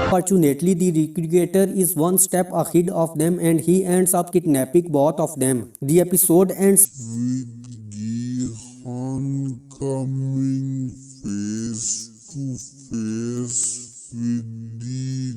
Fortunately, the recreator is one step ahead of them and he ends up kidnapping both of them. The episode ends with Gihan coming face to face with the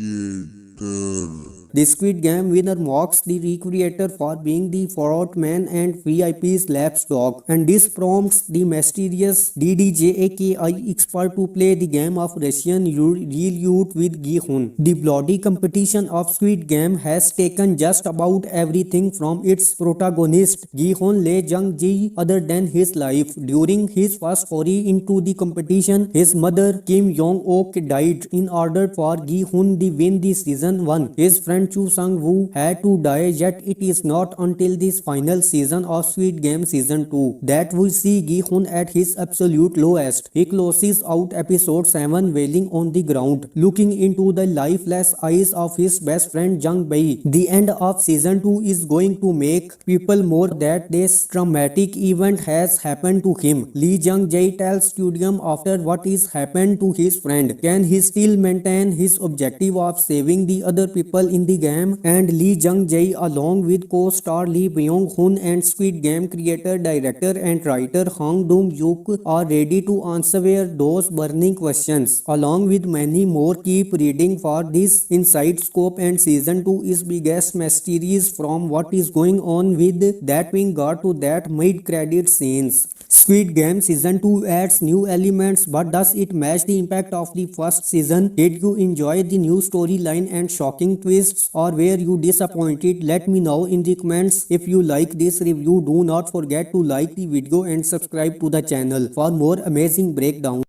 recreator. The Squid Game winner mocks the recreator for being the fraud man and VIP's lapdog, and this prompts the mysterious DDJAKI expert to play the game of Russian roulette with Gi-hun. The bloody competition of Squid Game has taken just about everything from its protagonist Gi-hun Lee Jung-ji other than his life. During his first foray into the competition, his mother Kim Yong-ok died in order for Gi-hun to win the season 1. His friend Chu Sang-woo had to die, yet it is not until this final season of Squid Game season 2 that we see Gi-hun at his absolute lowest. He closes out episode 7 wailing on the ground, looking into the lifeless eyes of his best friend Jung Bae. The end of season 2 is going to make people more that this traumatic event has happened to him. Lee Jung-jae tells Studium after what is happened to his friend. Can he still maintain his objective of saving the other people in the game? And Lee Jung-jae along with co-star Lee Byung-hun and Squid Game creator, director and writer Hong Dong-yuk are ready to answer those burning questions. Along with many more, keep reading for this inside scope, and season 2 is biggest mysteries from what is going on with that being got to that mid-credit scenes. Squid Game season 2 adds new elements, but does it match the impact of the first season? Did you enjoy the new storyline and shocking twists, or were you disappointed? Let me know in the comments. If you like this review, do not forget to like the video and subscribe to the channel for more amazing breakdowns.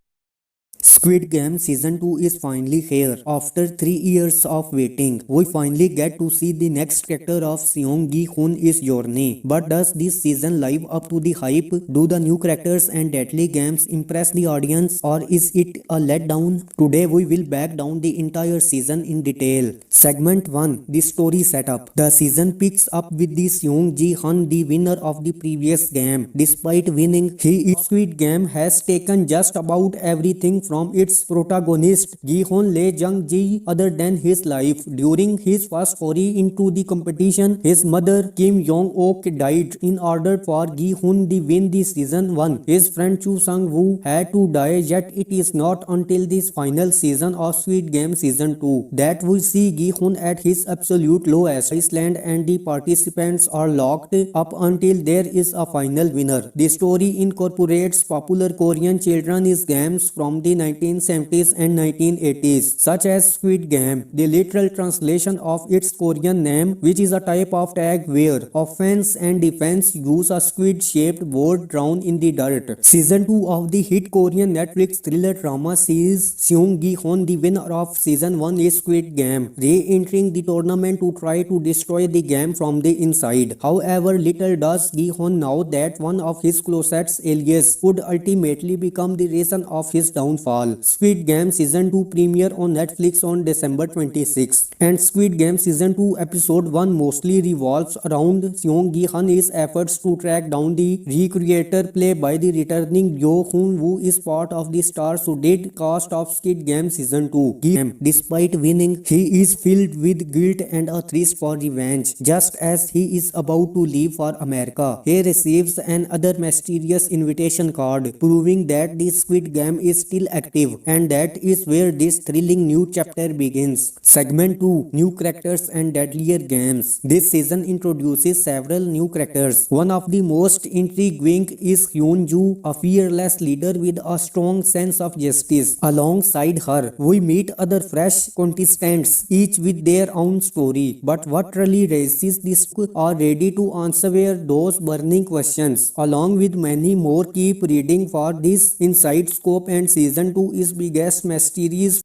Squid Game Season 2 is finally here. After 3 years of waiting, we finally get to see the next chapter of Seong Gi-hun's journey. But does this season live up to the hype? Do the new characters and deadly games impress the audience, or is it a letdown? Today we will break down the entire season in detail. Segment 1. The story setup. The season picks up with the Seong Gi-hun, the winner of the previous game. Despite winning, Squid Game has taken just about everything from its protagonist Gi-hun Lee Jung-ji other than his life. During his first foray into the competition, his mother Kim Yong-ok died in order for Gi-hun to win the season 1. His friend Chu Sang-woo had to die, yet it is not until this final season of Squid Game season 2 that we see Gi-hun at his absolute lowest. Iceland and the participants are locked up until there is a final winner. The story incorporates popular Korean children's games from the 1970s and 1980s, such as Squid Game. The literal translation of its Korean name, which is a type of tag where offense and defense use a squid-shaped board drawn in the dirt. Season 2 of the hit Korean Netflix thriller drama series Seong Gi-hun, the winner of season 1 is Squid Game, re-entering the tournament to try to destroy the game from the inside. However, little does Gi-hun know that one of his closest allies would ultimately become the reason of his downfall. Squid Game Season 2 premiere on Netflix on December 26, and Squid Game Season 2 Episode 1 mostly revolves around Seong Gi-hun's efforts to track down the recreator, played by the returning Yo Hoon-woo, is part of the star-studded cast of Squid Game Season 2. Despite winning, he is filled with guilt and a thirst for revenge. Just as he is about to leave for America, he receives another mysterious invitation card, proving that the Squid Game is still active, and that is where this thrilling new chapter begins. Segment 2. New characters and deadlier games. This season introduces several new characters. One of the most intriguing is Hyun-joo, a fearless leader with a strong sense of justice. Alongside her, we meet other fresh contestants, each with their own story. But what really raises this are ready to answer those burning questions. Along with many more, keep reading for this inside scope, and season 2 is biggest mysteries